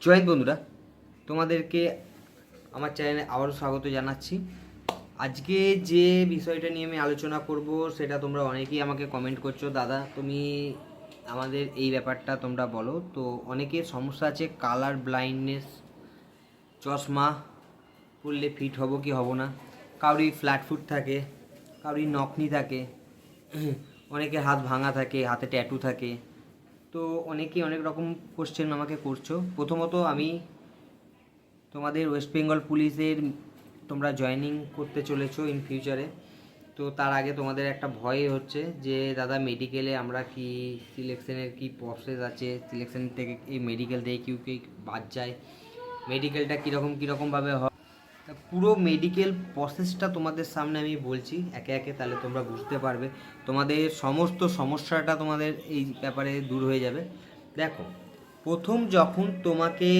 Join বন্ধুরা, তোমাদেরকে আমার চ্যানেলে আবারও স্বাগত জানাচ্ছি। আজকে যে বিষয়টা নিয়ে আমি আলোচনা করব সেটা তোমরা অনেকেই আমাকে কমেন্ট করছো, দাদা তুমি আমাদের এই ব্যাপারটা তোমরা বলো। তো অনেকের সমস্যা আছে কালার ব্লাইন্ডনেস, চশমা পরলে ফিট হব কি হব না, কাউরি ফ্ল্যাট ফুট থাকে, কাউরি নকনি থাকে, অনেকের হাত ভাঙা থাকে, হাতে ট্যাটু থাকে। তো অনেকেই অনেক রকম কোশ্চেন আমাকে করছো। প্রথমত আমি তোমাদের ওয়েস্ট বেঙ্গল পুলিশের তোমরা জয়েনিং করতে চলেছো ইন ফিউচারে। তো তার আগে তোমাদের একটা ভয় হচ্ছে যে দাদা মেডিকেলে আমরা কি সিলেকশনের কি প্রসেস আছে, সিলেকশন থেকে এই মেডিকেল থেকে কেউ কেউ বাদ যায়, মেডিকেলটা কীরকমভাবে হয়। তা পুরো মেডিকেল প্রসেসটা তোমাদের সামনে আমি বলছি একে একে, তাহলে তোমরা বুঝতে পারবে, তোমাদের সমস্ত সমস্যাটা তোমাদের এই ব্যাপারে দূর হয়ে যাবে। দেখো, প্রথম যখন তোমাকে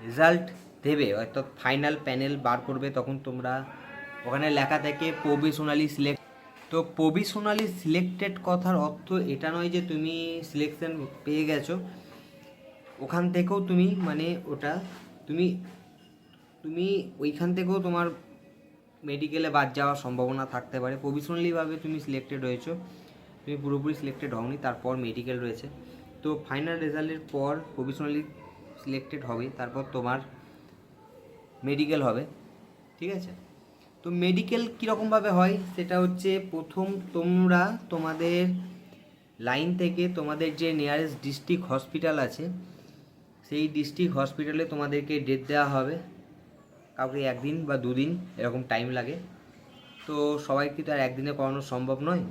রেজাল্ট দেবে অর্থাৎ ফাইনাল প্যানেল বার করবে, তখন তোমরা ওখানে লেখা থাকে প্রভিশনালি সিলেক্ট। তো প্রভিশনালি সিলেক্টেড কথার অর্থ এটা নয় যে তুমি সিলেকশন পেয়ে গেছো, ওখান থেকেও তুমি মানে ওটা তুমি তুমি ওইখান থেকেও তোমার মেডিকেলে বাদ যাওয়ার সম্ভাবনা থাকতে পারে। প্রভিশনালিভাবে তুমি সিলেক্টেড হয়েছো, তুমি পুরোপুরি সিলেক্টেড হওনি, তারপর মেডিকেল রয়েছে। তো ফাইনাল রেজাল্টের পর প্রভিশনালি সিলেক্টেড হবে, তারপর তোমার মেডিকেল হবে, ঠিক আছে? তো মেডিকেল কীরকমভাবে হয় সেটা হচ্ছে, প্রথম তোমরা তোমাদের লাইন থেকে তোমাদের যে নিয়ারেস্ট ডিস্ট্রিক্ট হসপিটাল আছে সেই ডিস্ট্রিক্ট হসপিটালে তোমাদেরকে ডেট দেওয়া হবে। কাউকে একদিন বা দুদিন এরকম টাইম লাগে। তো সবাইকে তো আর একদিনে করানো সম্ভব নয়,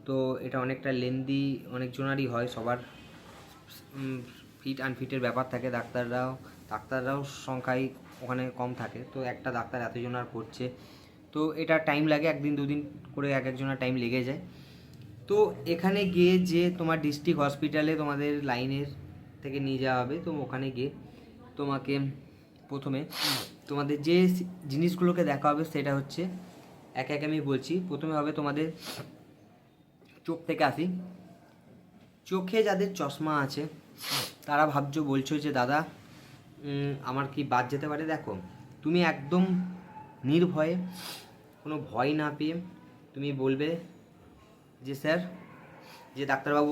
তো এটা অনেকটা লেন্দি অনেকজনারই হয়, সবার ফিট আনফিটের ব্যাপার থাকে। ডাক্তাররাও সংখ্যায় ওখানে কম থাকে, তো একটা ডাক্তার এতজন আর করছে, তো এটা টাইম লাগে, একদিন দুদিন করে এক একজনের টাইম লেগে যায়। তো এখানে গিয়ে যে তোমার ডিস্ট্রিক্ট হসপিটালে তোমাদের লাইনের থেকে নিয়ে যাওয়া হবে, তো ওখানে গিয়ে তোমাকে প্রথমে তোমাদের যে জিনিসগুলোকে দেখা হবে সেটা হচ্ছে একে একে আমি বলছি। প্রথমে হবে তোমাদের চোখ থেকে আসি। চোখে যাদের চশমা আছে তারা বলছো যে দাদা আমার কি বাদ যেতে পারে। দেখো, তুমি একদম নির্ভয়ে, কোনো ভয় না পেয়ে তুমি বলবে যে স্যার, যে ডাক্তারবাবু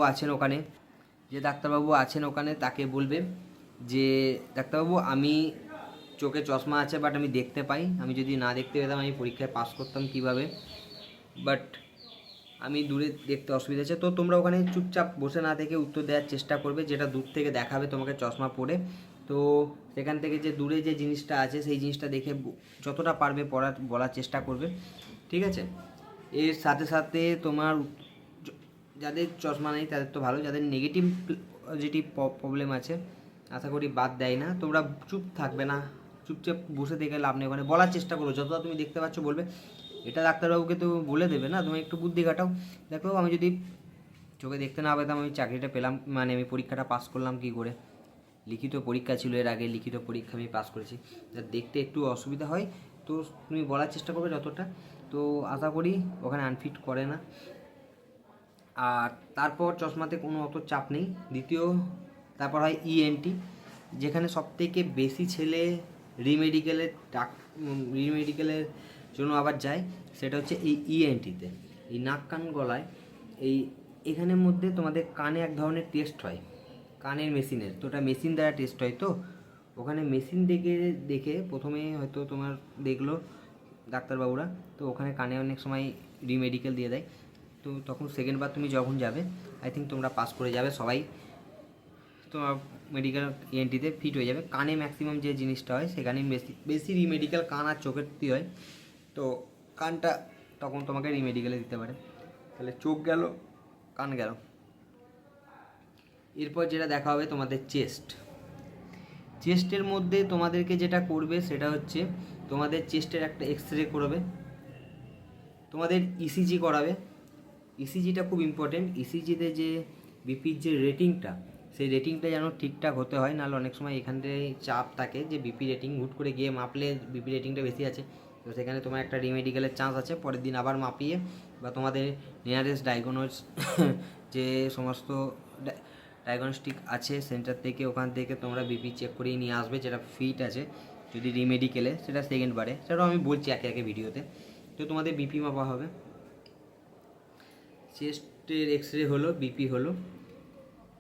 আছেন ওখানে তাকে বলবে যে ডাক্তারবাবু আমি চোখে চশমা আছে বাট আমি দেখতে পাই, আমি যদি না দেখতে পেতাম আমি পরীক্ষায় পাস করতাম কিভাবে, বাট আমি দূরে দেখতে অসুবিধা আছে। তো তোমরা ওখানে চুপচাপ বসে না থেকে উত্তর দেওয়ার চেষ্টা করবে, যেটা দূর থেকে দেখাবে তোমাকে চশমা পরে। তো সেখান থেকে যে দূরে যে জিনিসটা আছে সেই জিনিসটা দেখে যতটা পারবে বলার চেষ্টা করবে, ঠিক আছে? এর সাথে সাথে তোমার যাদের চশমা নেই তাদের তো ভালো, যাদের নেগেটিভ পজিটিভ প্রবলেম আছে আশা করি বাদ দেয় না। তোমরা চুপ থাকবে না, চুপচাপ বসে দেখে লাভ নেই, ওখানে বলার চেষ্টা করো, যতটা তুমি দেখতে পাচ্ছ বলবে। এটা ডাক্তারবাবুকে তো বলে দেবে না, তুমি একটু বুদ্ধি খাটাও। দেখো, আমি যদি চোখে দেখতে না পেতাম আমি চাকরিটা পেলাম, মানে আমি পরীক্ষাটা পাস করলাম কী করে? লিখিত পরীক্ষা ছিল, এর আগে লিখিত পরীক্ষা আমি পাস করেছি, যার দেখতে একটু অসুবিধা হয়, তো তুমি বলার চেষ্টা করবে যতটা। তো আশা করি ওখানে আনফিট করে না। আর তারপর চশমাতে কোনো অত চাপ নেই। তারপর হয় ইএনটি, যেখানে সবথেকে বেশি ছেলে রিমেডিকেলের জন্য আবার যায়, সেটা হচ্ছে এই ইএনটিতে। এই নাক কান গলায় এখানের মধ্যে তোমাদের কানে এক ধরনের টেস্ট হয়, কানের মেশিনের, তো ওটা মেশিন দ্বারা টেস্ট হয়। তো ওখানে মেশিন দেখে প্রথমে হয়তো তোমার দেখলো ডাক্তারবাবুরা, তো ওখানে কানে অনেক সময় রিমেডিকেল দিয়ে দেয়। তো তখন সেকেন্ডবার তুমি যখন যাবে আই থিঙ্ক তোমরা পাস করে যাবে সবাই, তোমার মেডিকেল ইএনটিতে ফিট হয়ে যাবে। কানে ম্যাক্সিমাম যে জিনিসটা হয় সেখানে বেশি রিমেডিকেল কান আর চোখের হয়, তো কানটা তখন তোমাকে রিমেডিকেলে দিতে পারে। তাহলে চোখ গেল, কান গেল। এরপর যেটা দেখা হবে তোমাদের চেস্টের মধ্যে তোমাদেরকে যেটা করবে সেটা হচ্ছে তোমাদের চেস্টের একটা এক্সরে করবে, তোমাদের ইসিজি করাবে। ইসিজিটা খুব ইম্পর্টেন্ট। ইসিজিতে যে বিপির যে রেটিংটা, সেই রেটিংটা যেন ঠিকঠাক হতে হয়, নাহলে অনেক সময় এখান থেকে চাপ থাকে যে বিপি রেটিং হুট করে গিয়ে মাপলে বিপি রেটিংটা বেশি আছে, তো সেখানে তোমার একটা রিমেডিকেলের চান্স আছে, পরের দিন আবার মাপিয়ে বা তোমাদের নিয়ারেস্ট ডায়াগনোজ যে সমস্ত ডায়াগনস্টিক আছে সেন্টার থেকে, ওখান থেকে তোমরা বিপি চেক করিয়ে নিয়ে আসবে, যেটা ফিট আছে। যদি রিমেডিকেলে সেটা সেকেন্ড বারে, সেটাও আমি বলছি একে একে ভিডিওতে। তো তোমাদের বিপি মাপা হবে, চেস্টের এক্স রে হলো, বিপি হলো।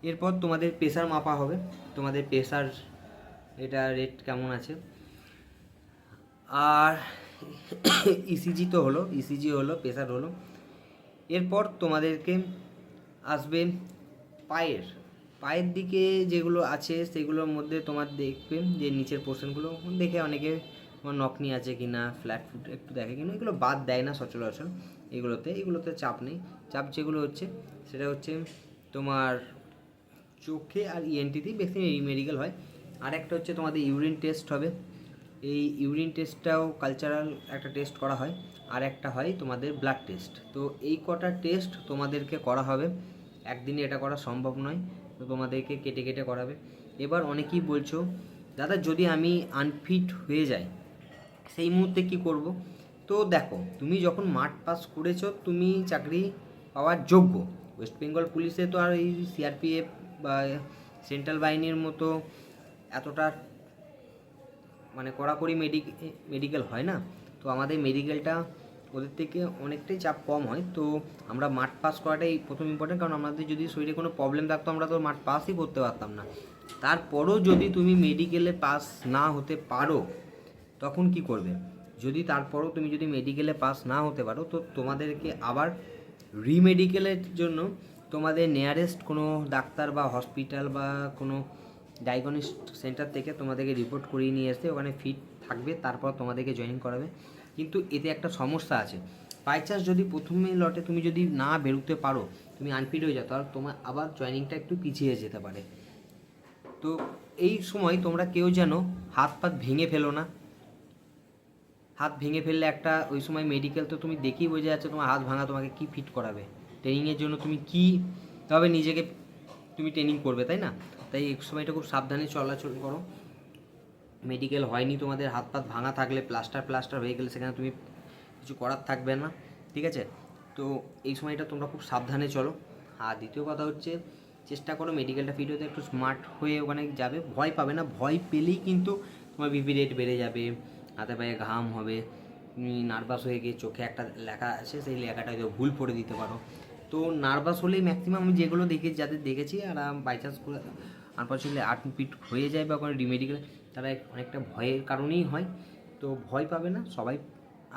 এরপর তোমাদের প্রেশার মাপা হবে, তোমাদের প্রেশার এটা রেট কেমন আছে। আর ইসিজি তো হলো, ইসিজি হলো, প্রেশার হলো। এরপর তোমাদেরকে আসবে পায়ের দিকে যেগুলো আছে সেগুলোর মধ্যে তোমার দেখবে যে নিচের পোর্শনগুলো দেখে অনেকে তোমার নকনি আছে কি না, ফ্ল্যাট ফুট একটু দেখে কিনা, এগুলো বাদ দেয় না সচরাচর। এগুলোতে চাপ নেই। চাপ যেগুলো হচ্ছে সেটা হচ্ছে তোমার চোখে আর ইএনটিতেই বেশি মেডিকেল হয়। আর একটা হচ্ছে তোমাদের ইউরিন টেস্ট হবে। এই ইউরিন টেস্টটাও কালচারাল একটা টেস্ট করা হয়। আর একটা হয় তোমাদের ব্লাড টেস্ট। তো এই কটা টেস্ট তোমাদেরকে করা হবে, একদিনে এটা করা সম্ভব নয়, তো তোমাদেরকে কেটে কেটে করাবে। এবার অনেকেই বলছো দাদা যদি আমি আনফিট হয়ে যাই সেই মুহূর্তে কি করব। তো দেখো, তুমি যখন মাঠ পাস করেছো তুমি চাকরি পাওয়ার যোগ্য। ওয়েস্ট বেঙ্গল পুলিশে তো আর এই সিআরপিএফ বা সেন্ট্রাল বাহিনীর মতো এতটা মানে কড়াকড়ি মেডিকেল হয় না। তো আমাদের মেডিকেলটা ওদের থেকে অনেকটাই চাপ কম হয়। তো আমরা মাঠ পাস করাটাই প্রথম ইম্পর্টেন্ট, কারণ আমাদের যদি শরীরে কোনো প্রবলেম থাকতো আমরা তো মাঠ পাসই করতে পারতাম না। তারপরও যদি তুমি মেডিকেলে পাস না হতে পারো তখন কি করবে। তারপরও তুমি যদি মেডিকেলে পাস না হতে পারো তো তোমাদেরকে আবার রিমেডিকেলের জন্য তোমাদের নিয়ারেস্ট কোনো ডাক্তার বা হসপিটাল বা কোনো ডায়াগনস্টিক সেন্টার থেকে তোমাদেরকে রিপোর্ট করিয়ে নিয়ে এসে ওখানে ফিট থাকবে, তারপর তোমাদেরকে জয়েন করাবে। কিন্তু এতে একটা সমস্যা আছে, বাই চান্স যদি প্রথমে লটে তুমি যদি না বেরোতে পারো, তুমি আনফিট হয়ে যাও, তাহলে তোমার আবার জয়েনিংটা একটু পিছিয়ে যেতে পারে। তো এই সময় তোমরা কেউ যেন হাত পাত ভেঙে ফেলো না। হাত ভেঙে ফেললে একটা ওই সময় মেডিকেল তো তুমি দেখেই বোঝা যাচ্ছে তোমার হাত ভাঙা, তোমাকে কি ফিট করাবে, ট্রেনিংয়ের জন্য তুমি কীভাবে নিজেকে তুমি ট্রেনিং করবে, তাই না? তাই এই সময়টা খুব সাবধানে চলাচল করো। মেডিকেল হয়নি, তোমাদের হাত পাত ভাঙা থাকলে প্লাস্টার হয়ে গেলে সেখানে তুমি কিছু করার থাকবে না, ঠিক আছে? তো এই সময়টা তোমরা খুব সাবধানে চলো। আর দ্বিতীয় কথা হচ্ছে চেষ্টা করো মেডিকেলটা ফিট হতে, একটু স্মার্ট হয়ে ওখানে যাবে, ভয় পাবে না। ভয় পেলেই কিন্তু তোমার বিপি রেট বেড়ে যাবে, হাতে পায়ে ঘাম হবে, তুমি নার্ভাস হয়ে গিয়ে চোখে একটা লেখা আছে সেই লেখাটা হয়তো ভুল পড়ে দিতে পারো। তো নার্ভাস হলেই ম্যাক্সিমাম আমি যেগুলো যাদের দেখেছি আর বাই চান্স করে আনফর্চুনেটলি আডমিট হয়ে যায় বা ওখানে রিমেডিকেল, তারা অনেকটা ভয়ের কারণেই হয়। তো ভয় পাবে না, সবাই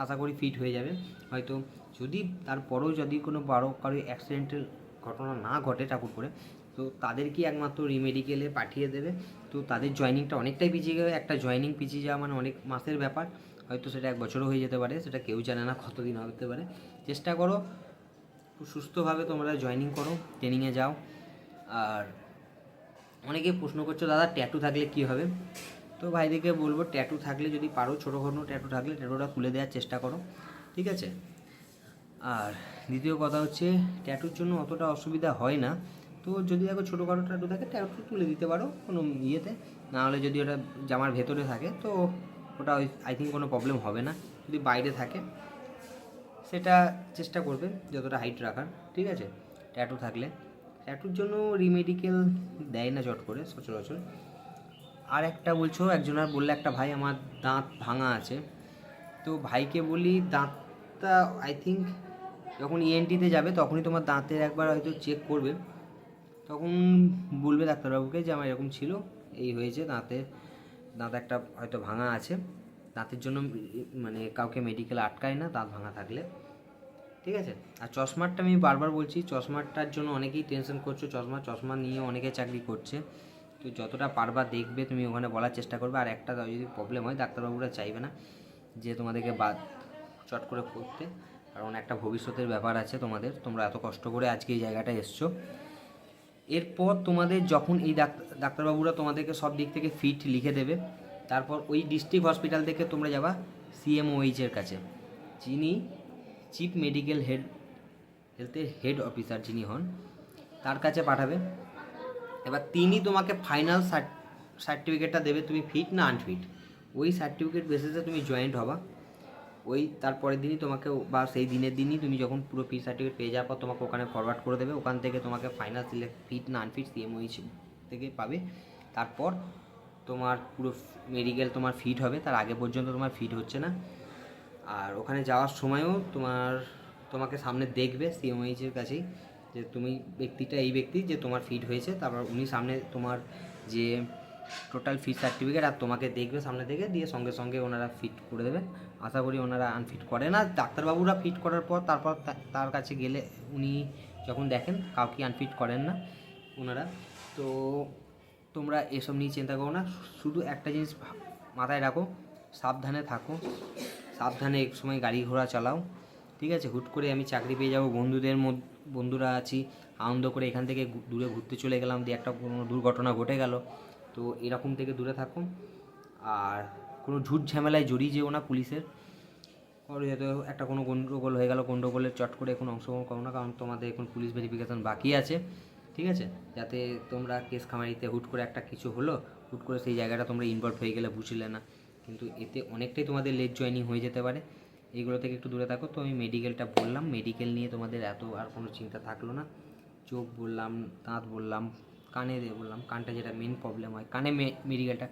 আশা করি ফিট হয়ে যাবে। হয়তো যদি তারপরেও যদি কোনো কারো অ্যাক্সিডেন্টাল ঘটনা না ঘটে ঠাকুর করে, তো তাদেরকে একমাত্র রিমেডিকেলে পাঠিয়ে দেবে। তো তাদের জয়েনিংটা অনেকটাই পিছিয়ে গেবে। একটা জয়েনিং পিছিয়ে যাওয়া মানে অনেক মাসের ব্যাপার, হয়তো সেটা 1 বছরও হয়ে যেতে পারে, সেটা কেউ জানে না কতদিন হতে পারে। চেষ্টা করো খুব সুস্থভাবে তোমরা জয়েনিং করো, ট্রেনিংয়ে যাও। আর অনেকে প্রশ্ন করছো দাদা ট্যাটু থাকলে কী হবে। তো ভাইদেরকে বলবো ট্যাটু থাকলে যদি পারো, ছোটোখাটো ট্যাটু থাকলে ট্যাটুটা তুলে দেওয়ার চেষ্টা করো, ঠিক আছে? আর দ্বিতীয় কথা হচ্ছে ট্যাটুর জন্য অতটা অসুবিধা হয় না। তো যদি দেখো ছোটোখাটো ট্যাটু থাকে ট্যাটু তুলে দিতে পারো কোনো ইয়েতে, নাহলে যদি ওটা জামার ভেতরে থাকে তো ওটা আই থিঙ্ক কোনো প্রবলেম হবে না। যদি বাইরে থাকে সেটা চেষ্টা করবে যতটা হাইট রাখার, ঠিক আছে? ট্যাটুর জন্য রিমেডিকেল দেয় না চট করে সচরাচর। আর একটা বলছো একজনের বললে একটা ভাই আমার দাঁত ভাঙা আছে, তো ভাইকে বলি দাঁতটা আই থিঙ্ক যখন ইএনটিতে যাবে তখনই তোমার দাঁতের একবার হয়তো চেক করবে, তখন বলবে ডাক্তারবাবুকে যে আমার এরকম ছিল, এই হয়েছে, দাঁত একটা হয়তো ভাঙা আছে। দাঁতের জন্য মানে কাউকে মেডিকেল আটকায় না দাঁত ভাঙা থাকলে, ঠিক আছে? আর চশমারটা আমি বারবার বলছি, চশমাটার জন্য অনেকেই টেনশন করছো, চশমা নিয়ে অনেকে চাকরি করছে। তো যতটা পারবা দেখবে, তুমি ওখানে বলার চেষ্টা করবে। আর একটা যদি প্রবলেম হয় ডাক্তারবাবুরা চাইবে না যে তোমাদেরকে বাদ চট করে করতে, কারণ একটা ভবিষ্যতের ব্যাপার আছে তোমাদের, তোমরা এত কষ্ট করে আজকে এই জায়গাটায় এসছো। এরপর তোমাদের যখন এই ডাক্তারবাবুরা তোমাদেরকে সব দিক থেকে ফিট লিখে দেবে, তারপর ওই ডিস্ট্রিক্ট হসপিটাল থেকে তোমরা যাবা সিএমওএইচের কাছে, যিনি চিফ মেডিকেল হেলথের হেড অফিসার যিনি হন, তার কাছে পাঠাবে। এবার তিনি তোমাকে ফাইনাল সার্টিফিকেটটা দেবে তুমি ফিট না আনফিট। ওই সার্টিফিকেট বেসিসে তুমি জয়েন্ট হবা। ওই তারপরের দিনই তোমাকে বা সেই দিনের দিনই তুমি যখন পুরো ফিট সার্টিফিকেট পেয়ে যাওয়ার পর তোমাকে ওখানে ফরওয়ার্ড করে দেবে, ওখান থেকে তোমাকে ফাইনাল সিলেক্ট ফিট না আনফিট সিএমওইচ থেকে পাবে। তারপর তোমার পুরো মেডিকেল তোমার ফিট হবে, তার আগে পর্যন্ত তোমার ফিট হচ্ছে না। আর ওখানে যাওয়ার সময়ও তোমাকে সামনে দেখবে সিএমওইচের কাছেই যে তুমি ব্যক্তিটা এই ব্যক্তি যে তোমার ফিট হয়েছে, তারপর উনি সামনে তোমার যে টোটাল ফিট সার্টিফিকেট আর তোমাকে দেখবে সামনে থেকে, দিয়ে সঙ্গে সঙ্গে ওনারা ফিট করে দেবে। আশা করি ওনারা আনফিট করে না, ডাক্তারবাবুরা ফিট করার পর তারপর তার কাছে গেলে উনি যখন দেখেন কাউকে আনফিট করেন না ওনারা। তো তোমরা এসব নিয়ে চিন্তা করো না, শুধু একটা জিনিস মাথায় রাখো, সাবধানে থাকো, সাবধানে এক সময় গাড়ি ঘোড়া চালাও, ঠিক আছে? হুট করে আমি চাকরি পেয়ে যাবো, বন্ধুরা আছি, আনন্দ করে এখান থেকে দূরে ঘুরতে চলে গেলাম, দিয়ে একটা কোনো দুর্ঘটনা ঘটে গেল, তো এরকম থেকে দূরে থাকো। আর কোনো ঝুট ঝামেলায় জড়িয়ে যেও না পুলিশের, হয়তো একটা কোনো গণ্ডগোল হয়ে গেল, গণ্ডগোলের চট করে এখন অংশগ্রহণ করো না, কারণ তোমাদের এখন পুলিশ ভেরিফিকেশান বাকি আছে, ঠিক আছে? যাতে তোমরা কেস খামারিতে হুট করে একটা কিছু হলো, হুট করে সেই জায়গাটা তোমরা ইনভলভ হয়ে গেলে বুঝলে না, কিন্তু এতে অনেকটাই তোমাদের লেট জয়েনিং হয়ে যেতে পারে। এইগুলো থেকে একটু দূরে থাকো। তো আমি মেডিকেলটা বললাম, মেডিকেল নিয়ে তোমাদের এত আর কোনো চিন্তা থাকলো না। চোখ বললাম, দাঁত বললাম, কানে বললাম, কানটা যেটা মেন প্রবলেম হয় কানে মেডিকেলটা।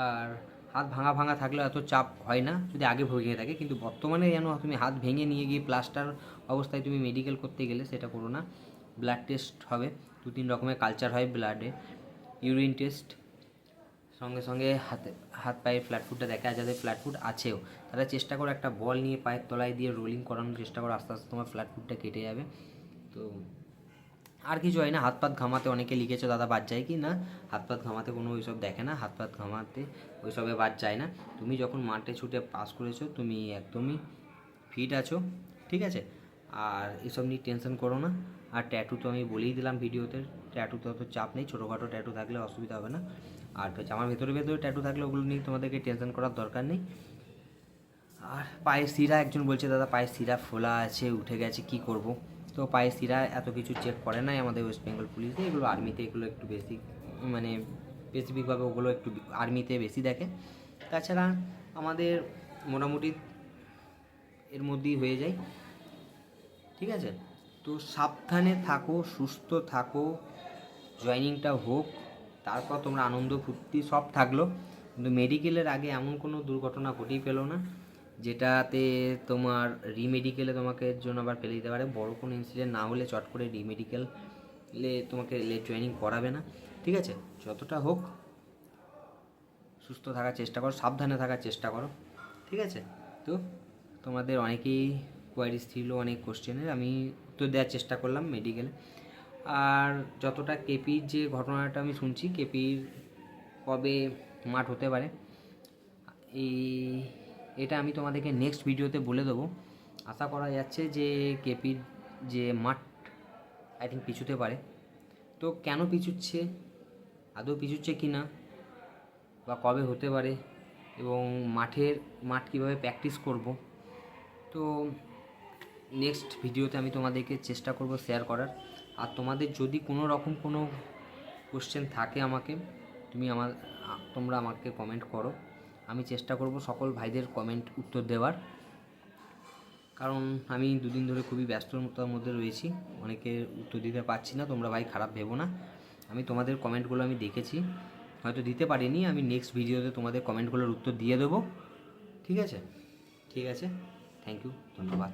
আর হাত ভাঙা থাকলেও এত চাপ হয় না যদি আগে ভেঙে থাকে, কিন্তু বর্তমানে যেন তুমি হাত ভেঙে নিয়ে গিয়ে প্লাস্টার অবস্থায় তুমি মেডিকেল করতে গেলে সেটা করো না। ব্লাড টেস্ট হবে, 2-3 রকমের কালচার হয় ব্লাডে, ইউরিন টেস্ট, সঙ্গে সঙ্গে হাত পায়ের ফ্ল্যাটফুটটা দেখা যায়, যাদের ফ্ল্যাটফুট আছেও তারা চেষ্টা করো একটা বল নিয়ে পায়ের তলায় দিয়ে রোলিং করানোর চেষ্টা করো, আস্তে আস্তে তোমার ফ্ল্যাটফুটটা কেটে যাবে। তো আর কিছু হয় না। হাত পাত ঘামাতে অনেকে লিখেছো দাদা বাদ যায় কি না, হাত পাত ঘামাতে কোনো ওইসব দেখে না, হাত পাত ঘামাতে ওইসবে বাদ যায় না। তুমি যখন মাঠে ছুটে পাস করেছো তুমি একদমই ফিট আছো, ঠিক আছে? আর এসব নিয়ে টেনশন করো না। আর ট্যাটু তো আমি বলেই দিলাম ভিডিওতে, ট্যাটুতে অত চাপ নেই, ছোটোখাটো ট্যাটু থাকলে অসুবিধা হবে না। আর জামার ভেতরে ট্যাটু থাকলে ওগুলো নিয়ে তোমাদেরকে টেনশন করার দরকার নেই। আর পায়ের শিরা, একজন বলছে দাদা পায়ের শিরা ফোলা আছে, উঠে গেছে, কি করব? তো পায়ের শিরা এত কিছু চেক করে নাই আমাদের ওয়েস্ট বেঙ্গল পুলিশে, এগুলো আর্মিতে এগুলো একটু বেশি, মানে স্পেসিফিকভাবে ওগুলো একটু আর্মিতে বেশি দেখে। তাছাড়া আমাদের মোটামুটি এর মধ্যেই হয়ে যায়, ঠিক আছে? তো সাবধানে থাকো, সুস্থ থাকো, জয়েনিংটা হোক, তারপর তোমরা আনন্দ ফুর্তি সব থাকলো, কিন্তু মেডিকেলের আগে এমন কোনো দুর্ঘটনা ঘটেই পেলো না যেটাতে তোমার রিমেডিকেলে তোমাকে জন্য আবার ফেলে দিতে পারে। বড় কোনো ইনসিডেন্ট না হলে চট করে রিমেডিকেলে তোমাকে লেট জয়েনিং করাবে না, ঠিক আছে? যতটা হোক সুস্থ থাকার চেষ্টা করো, সাবধানে থাকার চেষ্টা করো, ঠিক আছে? তো তোমাদের অনেকেই কোয়ারিজ ছিল, অনেক কোশ্চেনের আমি উত্তর দেওয়ার চেষ্টা করলাম মেডিকেলে। আর যতটা কেপির যে ঘটনাটা আমি শুনছি, কেপির কবে মাঠ হতে পারে এটা আমি তোমাদেরকে নেক্সট ভিডিওতে বলে দেবো। আশা করা যাচ্ছে যে কেপির যে মাঠ আই থিঙ্ক পিছুতে পারে। তো কেন পিছুচ্ছে, আদৌ পিছুচ্ছে কি না, বা কবে হতে পারে, এবং মাঠ কীভাবে প্র্যাকটিস করব, তো নেক্সট ভিডিওতে আমি তোমাদেরকে চেষ্টা করব শেয়ার করার। আর তোমাদের যদি কোনো রকম কোনো কোশ্চেন থাকে তোমরা আমাকে কমেন্ট করো, আমি চেষ্টা করব সকল ভাইদের কমেন্ট উত্তর দেওয়ার, কারণ আমি 2 দিন ধরে খুবই ব্যস্ততার মধ্যে রয়েছি, অনেকের উত্তর দিতে পারছি না, তোমরা ভাই খারাপ ভেবো না। আমি তোমাদের কমেন্টগুলো আমি দেখেছি, হয়তো দিতে পারিনি, আমি নেক্সট ভিডিওতে তোমাদের কমেন্টগুলোর উত্তর দিয়ে দেবো, ঠিক আছে? থ্যাংক ইউ, ধন্যবাদ।